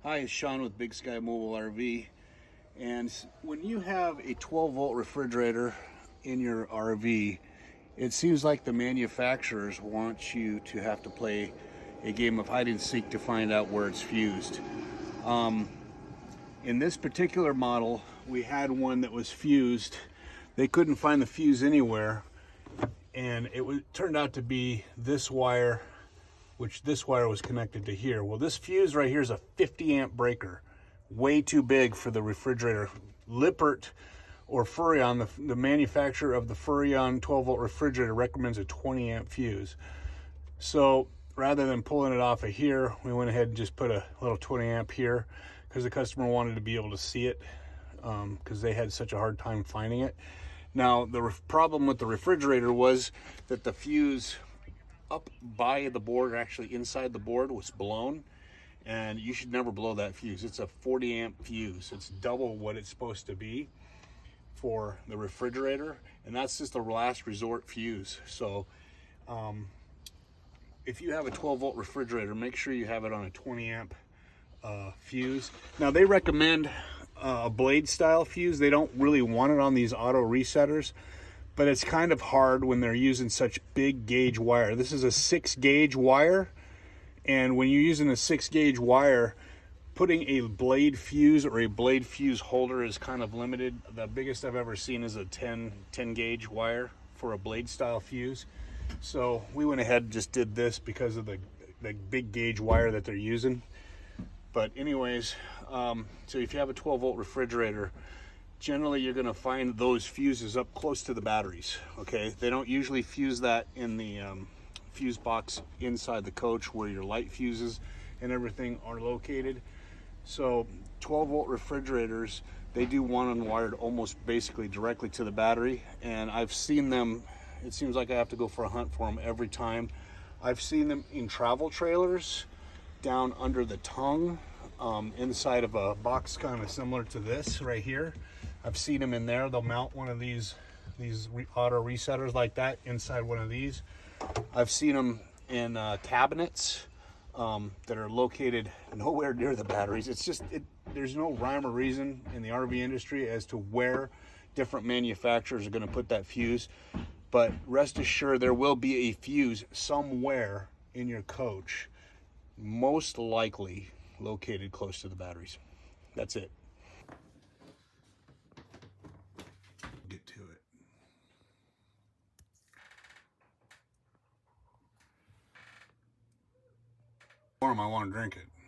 Hi, it's Sean with Big Sky Mobile RV. And when you have a 12-volt refrigerator in your RV, it seems like the manufacturers want you to have to play a game of hide and seek to find out where it's fused. In this particular model, we had one that was fused. They couldn't find the fuse anywhere, and turned out to be this wire, which this wire was connected to here. Well, this fuse right here is a 50 amp breaker, way too big for the refrigerator. Lippert or Furrion, the manufacturer of the Furrion 12 volt refrigerator, recommends a 20 amp fuse. So rather than pulling it off of here, we went ahead and just put a little 20 amp here because the customer wanted to be able to see it, because they had such a hard time finding it. Now, the problem with the refrigerator was that the fuse up by the board, or actually inside the board, was blown, and you should never blow that fuse. It's a 40 amp fuse. It's double what it's supposed to be for the refrigerator, and that's just a last resort fuse. So if you have a 12 volt refrigerator, make sure you have it on a 20 amp fuse. Now, they recommend a blade style fuse. They don't really want it on these auto resetters, but it's kind of hard when they're using such big gauge wire. This is a 6 gauge wire, and when you're using a 6 gauge wire, putting a blade fuse or a blade fuse holder is kind of limited. The biggest I've ever seen is a 10 gauge wire for a blade style fuse. So we went ahead and just did this because of the big gauge wire that they're using. But anyways, so if you have a 12 volt refrigerator, generally you're going to find those fuses up close to the batteries. Okay, they don't usually fuse that in the fuse box inside the coach where your light fuses and everything are located. So 12 volt refrigerators, they do want them wired almost basically directly to the battery, and I've seen them. It seems like I have to go for a hunt for them every time. I've seen them in travel trailers down under the tongue, inside of a box kind of similar to this right here. I've seen them in there. They'll mount one of these auto resetters like that inside one of these. I've seen them in cabinets that are located nowhere near the batteries. It's just, there's no rhyme or reason in the RV industry as to where different manufacturers are going to put that fuse. But rest assured, there will be a fuse somewhere in your coach, most likely located close to the batteries. That's it. Get to it. Warm, I want to drink it.